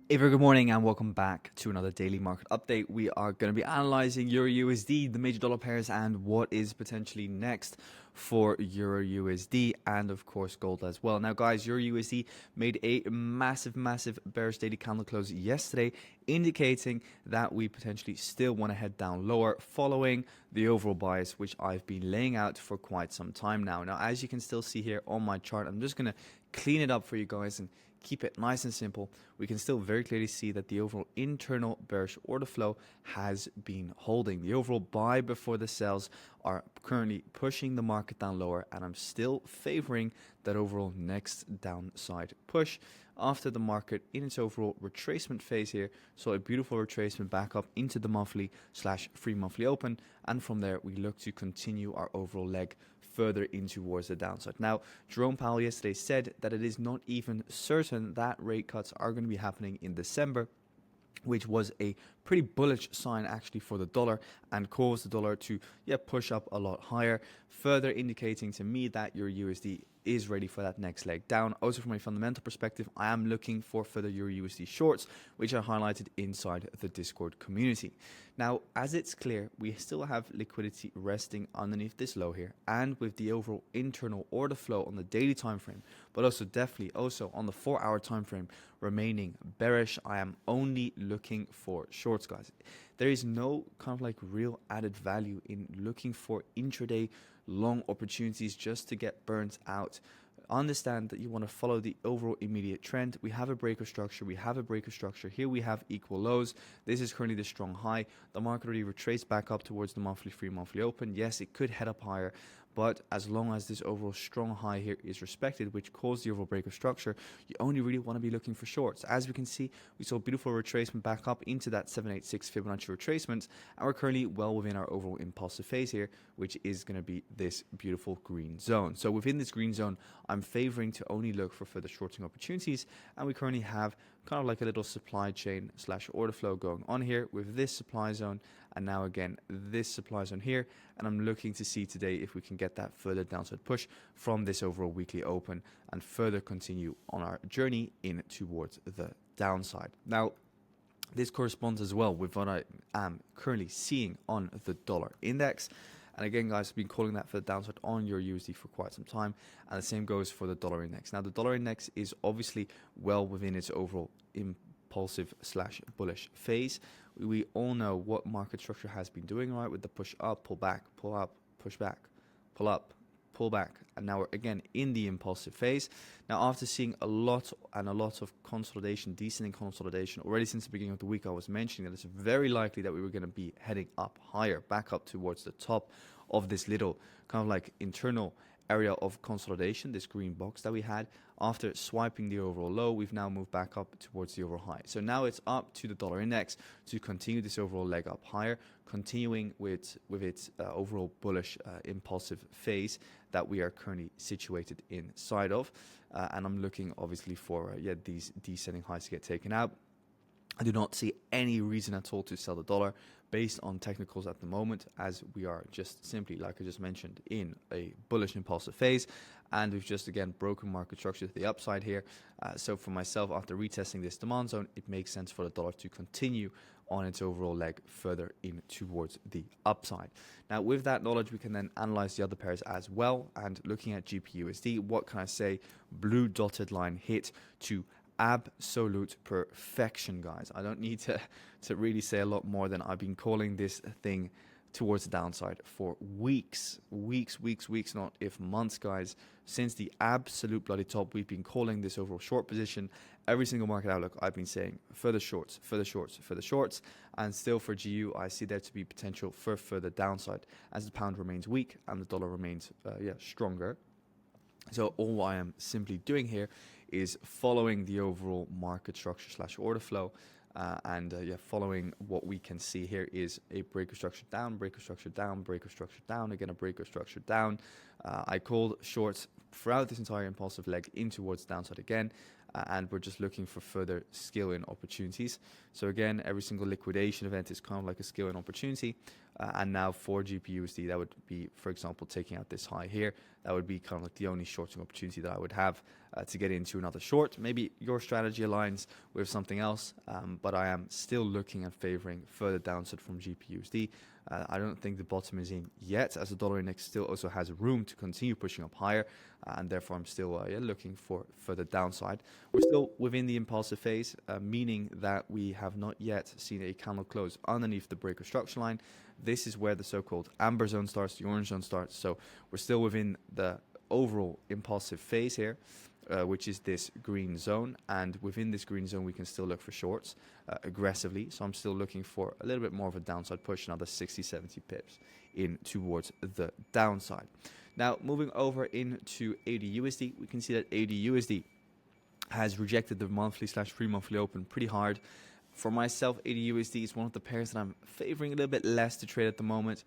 A very good morning and welcome back to another daily market update. We are going to be analyzing Euro USD, the major dollar pairs, and what is potentially next for Euro USD and of course gold as well. Now guys, Euro USD made a massive bearish daily candle close yesterday, indicating that we potentially still want to head down lower following the overall bias which I've been laying out for quite some time now. Now as you can still see here on my chart, I'm just going to clean it up for you guys and keep it nice and simple. We can still very clearly see that the overall internal bearish order flow has been holding. The overall buy before the sells are currently pushing the market down lower, and I'm still favoring that overall next downside push after the market in its overall retracement phase here. So a beautiful retracement back up into the monthly / 3 monthly open, and from there we look to continue our overall leg further in towards the downside. Now, Jerome Powell yesterday said that it is not even certain that rate cuts are going to be happening in December, which was a pretty bullish sign actually for the dollar and caused the dollar to push up a lot higher, further indicating to me that your USD is ready for that next leg down. Also from a fundamental perspective, I am looking for further Euro USD shorts, which are highlighted inside the Discord community. Now, as it's clear, we still have liquidity resting underneath this low here, and with the overall internal order flow on the daily time frame, but also definitely also on the 4-hour time frame remaining bearish, I am only looking for shorts, guys. There is no kind of like real added value in looking for intraday long opportunities just to get burnt out. Understand that you want to follow the overall immediate trend. We have a breaker structure. Here we have equal lows. This is currently the strong high. The market already retraced back up towards the monthly 3 monthly open. Yes, it could head up higher, but as long as this overall strong high here is respected, which caused the overall breaker structure, you only really want to be looking for shorts. As we can see, we saw a beautiful retracement back up into that 786 Fibonacci retracement, and we're currently well within our overall impulsive phase here, which is going to be this beautiful green zone. So within this green zone, I'm favoring to only look for further shorting opportunities, and we currently have kind of like a little supply chain / order flow going on here with this supply zone, and now again this supply zone here, and I'm looking to see today if we can get that further downside push from this overall weekly open and further continue on our journey in towards the downside. Now, this corresponds as well with what I am currently seeing on the dollar index. And again, guys, I've been calling that for the downside on your USD for quite some time. And the same goes for the dollar index. Now, the dollar index is obviously well within its overall impulsive / bullish phase. We all know what market structure has been doing, right? With the push up, pull back, pull up, push back, pull up, pull back, and now we're again in the impulsive phase. Now, after seeing a lot of consolidation, descending consolidation already since the beginning of the week, I was mentioning that it's very likely that we were going to be heading up higher, back up towards the top of this little kind of like internal area of consolidation, this green box that we had. After swiping the overall low, we've now moved back up towards the overall high. So now it's up to the dollar index to continue this overall leg up higher, continuing with its overall bullish impulsive phase that we are currently situated inside of. And I'm looking obviously for these descending highs to get taken out. I do not see any reason at all to sell the dollar based on technicals at the moment, as we are just simply, like I just mentioned, in a bullish impulsive phase, and we've just again broken market structure to the upside here. So for myself, after retesting this demand zone, it makes sense for the dollar to continue on its overall leg further in towards the upside. Now, with that knowledge, we can then analyze the other pairs as well. And looking at GBPUSD, what can I say? Blue dotted line hit to absolute perfection, guys. I don't need to really say a lot more than I've been calling this thing towards the downside for weeks, not if months, guys. Since the absolute bloody top, we've been calling this overall short position. Every single market outlook, I've been saying further shorts, and still for GU, I see there to be potential for further downside as the pound remains weak and the dollar remains stronger. So all I am simply doing here is following the overall market structure / order flow, and following what we can see here is a breaker structure down, breaker structure down, breaker structure down, again a breaker structure down. I called shorts throughout this entire impulsive leg in towards downside again, and we're just looking for further scale in opportunities. So again, every single liquidation event is kind of like a scale in opportunity. And now for GBPUSD, that would be, for example, taking out this high here. that would be kind of like the only shorting opportunity that I would have to get into another short. Maybe your strategy aligns with something else, but I am still looking and favoring further downside from GBPUSD. I don't think the bottom is in yet, as the dollar index still also has room to continue pushing up higher, and therefore I'm still looking for further downside. We're still within the impulsive phase, meaning that we have not yet seen a candle close underneath the breaker structure line. This is where the so-called amber zone starts, the orange zone starts, so we're still within the overall impulsive phase here. Which is this green zone, and within this green zone we can still look for shorts aggressively. So I'm still looking for a little bit more of a downside push, another 60-70 pips in towards the downside. Now moving over into AUDUSD, we can see that AUDUSD has rejected the monthly/3 monthly open pretty hard. For myself, AUDUSD is one of the pairs that I'm favoring a little bit less to trade at the moment.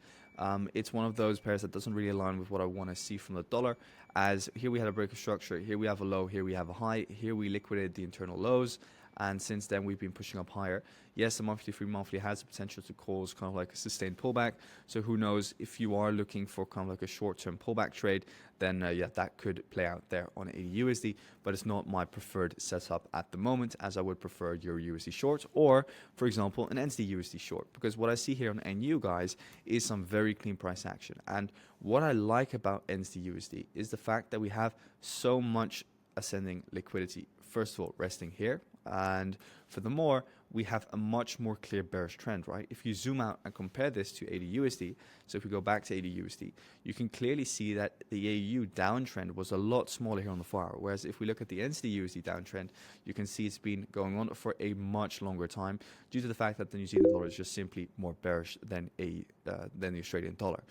It's one of those pairs that doesn't really align with what I want to see from the dollar, as here we had a break of structure, here we have a low, here we have a high, here we liquidated the internal lows, and since then we've been pushing up higher. Yes, the monthly, 3 monthly has the potential to cause kind of like a sustained pullback, so who knows, if you are looking for kind of like a short-term pullback trade, then yeah, that could play out there on AUDUSD, but it's not my preferred setup at the moment, as I would prefer EURUSD short, or for example an NZDUSD short, because what I see here on NU, guys, is some very clean price action. And what I like about NZDUSD is the fact that we have so much ascending liquidity, first of all resting here, and furthermore we have a much more clear bearish trend, right? If you zoom out and compare this to AUDUSD, so if we go back to AUDUSD, you can clearly see that the AU downtrend was a lot smaller here on the far hour, whereas if we look at the NZDUSD downtrend, you can see it's been going on for a much longer time due to the fact that the New Zealand dollar is just simply more bearish than the Australian dollar.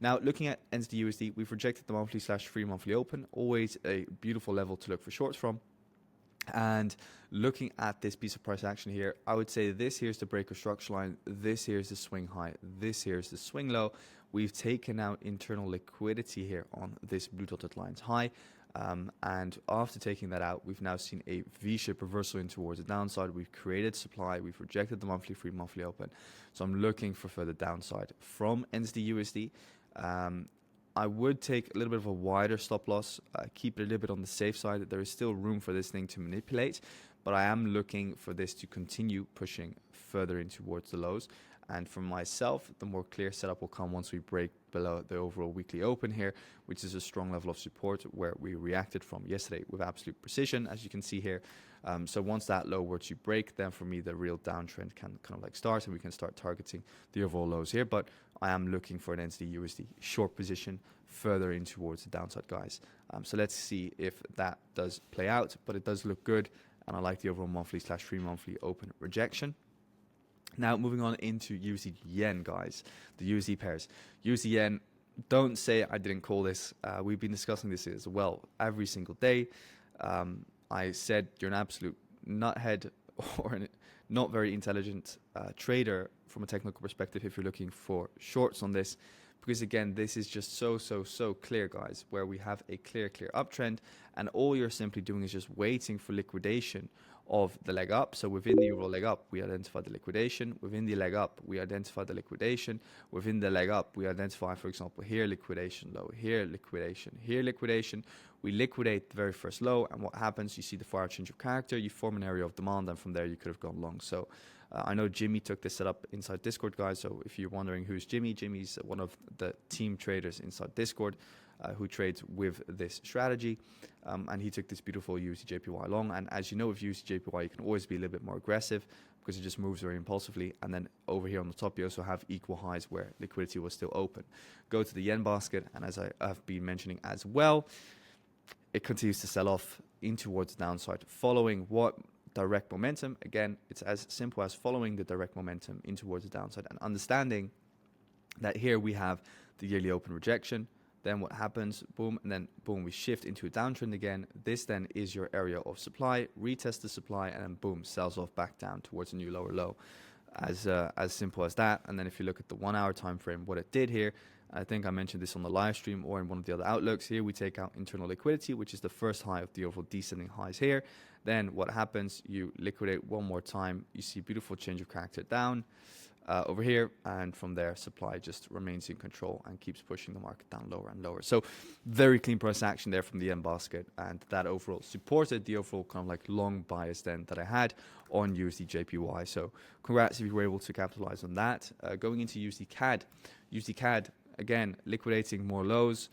Now looking at NZDUSD, we've rejected the monthly/3 monthly open, always a beautiful level to look for shorts from. And looking at this piece of price action here, I would say this here's the breaker structure line, this here's the swing high, this here's the swing low. We've taken out internal liquidity here on this blue dotted line's high, and after taking that out, we've now seen a V-shaped reversal in towards the downside. We've created supply, we've rejected the monthly, 3 monthly open, so I'm looking for further downside from NZDUSD. I would take a little bit of a wider stop loss, keep it a little bit on the safe side. There is still room for this thing to manipulate, but I am looking for this to continue pushing further in towards the lows. And for myself, the more clear setup will come once we break below the overall weekly open here, which is a strong level of support where we reacted from yesterday with absolute precision, as you can see here. So once that low were to break, then for me the real downtrend can kind of like start, and we can start targeting the overall lows here. But I am looking for an NZD/USD short position further in towards the downside, guys. So let's see if that does play out, but it does look good, and I like the overall monthly/3 monthly open rejection. Now moving on into USD yen, guys, the USD pairs. USD yen, don't say I didn't call this. We've been discussing this as well every single day. I said you're an absolute nuthead or a not very intelligent trader from a technical perspective if you're looking for shorts on this, because again, this is just so clear, guys, where we have a clear uptrend, and all you're simply doing is just waiting for liquidation of the leg up. So within the overall leg up, we identify the liquidation. Within the leg up, we identify the liquidation. Within the leg up, we identify, for example, here liquidation low, here liquidation, here liquidation. We liquidate the very first low, and what happens? You see the far change of character, you form an area of demand, and from there you could have gone long. So I know Jimmy took this setup inside Discord, guys. So if you're wondering who's Jimmy, Jimmy's one of the team traders inside Discord who trades with this strategy. And he took this beautiful USDJPY long. And as you know, with USDJPY, you can always be a little bit more aggressive because it just moves very impulsively. And then over here on the top, you also have equal highs where liquidity was still open. Go to the yen basket, and as I have been mentioning as well, it continues to sell off in towards the downside, following what? Direct momentum. Again, it's as simple as following the direct momentum in towards the downside and understanding that here we have the yearly open rejection. Then what happens? Boom, and then boom, we shift into a downtrend again. This then is your area of supply, retest the supply, and then boom, sells off back down towards a new lower low. As simple as that. And then if you look at the 1 hour time frame, what it did here, I think I mentioned this on the live stream or in one of the other outlooks. Here we take out internal liquidity, which is the first high of the overall descending highs here. Then what happens, you liquidate one more time, you see beautiful change of character down over here, and from there supply just remains in control and keeps pushing the market down lower and lower. So very clean price action there from the end basket, and that overall supported the overall kind of like long bias then that I had on USDJPY. So congrats if you were able to capitalize on that. Going into USDCAD, again liquidating more lows.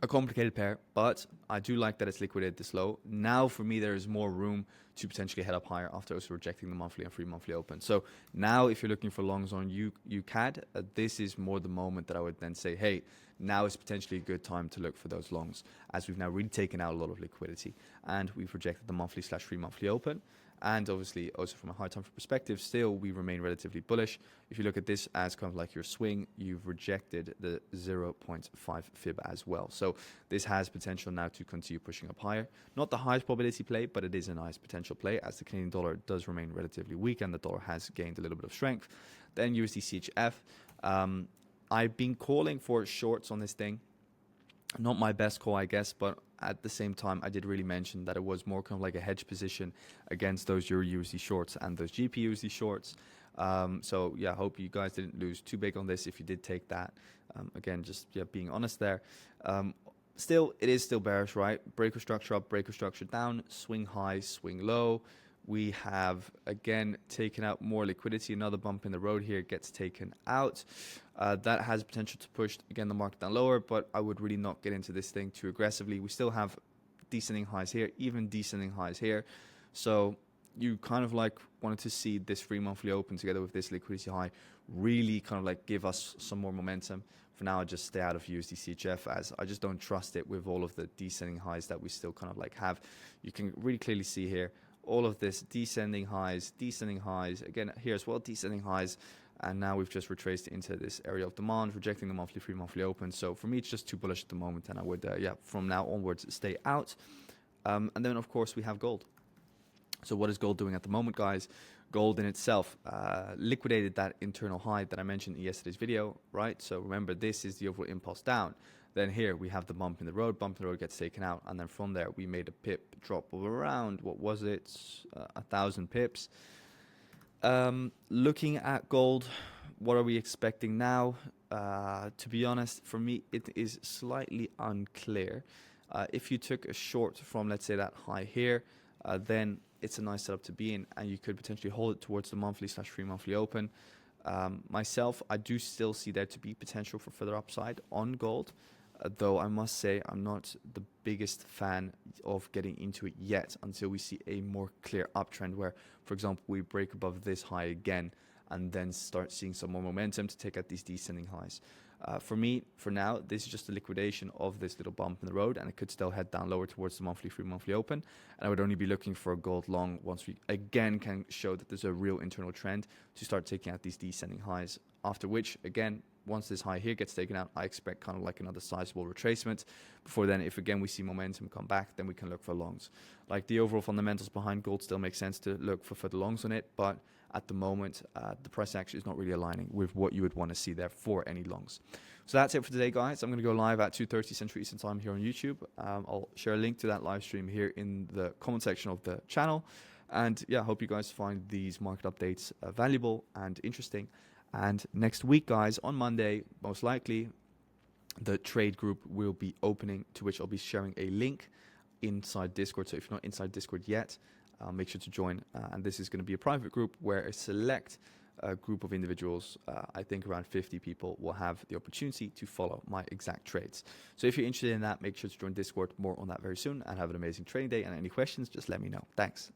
A complicated pair, but I do like that it's liquidated this low. Now for me there is more room to potentially head up higher after also rejecting the monthly and free monthly open. So now if you're looking for longs on UCAD, this is more the moment that I would then say, hey, now is potentially a good time to look for those longs, as we've now really taken out a lot of liquidity and we've rejected the monthly / free monthly open. And obviously also from a high time frame perspective, still we remain relatively bullish. If you look at this as kind of like your swing, you've rejected the 0.5 fib as well. So this has potential now to continue pushing up higher. Not the highest probability play, but it is a nice potential play as the Canadian dollar does remain relatively weak and the dollar has gained a little bit of strength. Then USDCHF. I've been calling for shorts on this thing. Not my best call, I guess, but at the same time, I did really mention that it was more kind of like a hedge position against those EURUSD shorts and those GBPUSD shorts. So yeah, I hope you guys didn't lose too big on this if you did take that. Again, just being honest there. Still, it is still bearish, right? Breaker structure up, breaker structure down, swing high, swing low. We have, again, taken out more liquidity. Another bump in the road here gets taken out. That has potential to push, again, the market down lower, but I would really not get into this thing too aggressively. We still have descending highs here, even descending highs here. So you kind of like wanted to see this free monthly open together with this liquidity high really kind of like give us some more momentum. For now, I just stay out of USDCHF as I just don't trust it with all of the descending highs that we still kind of like have. You can really clearly see here all of this descending highs, again here as well, descending highs, and now we've just retraced into this area of demand, rejecting the monthly free monthly open. So for me, it's just too bullish at the moment, and I would from now onwards stay out. And then of course we have gold. So what is gold doing at the moment, guys? Gold in itself liquidated that internal high that I mentioned in yesterday's video, right? So remember, this is the overall impulse down. Then here we have the bump in the road gets taken out, and then from there we made a pip drop of around, what was it, 1,000 pips. Looking at gold, what are we expecting now? To be honest, for me it is slightly unclear. If you took a short from, let's say, that high here, then it's a nice setup to be in, and you could potentially hold it towards the monthly / free monthly open. Myself, I do still see there to be potential for further upside on gold, though I must say I'm not the biggest fan of getting into it yet until we see a more clear uptrend where, for example, we break above this high again and then start seeing some more momentum to take out these descending highs. For me, for now, this is just a liquidation of this little bump in the road, and it could still head down lower towards the monthly free monthly open. And I would only be looking for a gold long once we again can show that there's a real internal trend to start taking out these descending highs. After which, again, once this high here gets taken out, I expect kind of like another sizable retracement. Before then, if again we see momentum come back, then we can look for longs. Like the overall fundamentals behind gold still make sense to look for further longs on it, but at the moment, the price action is not really aligning with what you would want to see there for any longs. So that's it for today, guys. I'm going to go live at 2:30 Central Eastern Time here on YouTube. I'll share a link to that live stream here in the comment section of the channel. And yeah, I hope you guys find these market updates valuable and interesting. And next week, guys, on Monday, most likely, the trade group will be opening, to which I'll be sharing a link inside Discord. So if you're not inside Discord yet, make sure to join. And this is going to be a private group where a select group of individuals, I think around 50 people, will have the opportunity to follow my exact trades. So if you're interested in that, make sure to join Discord. More on that very soon, and have an amazing trading day. And any questions, just let me know. Thanks.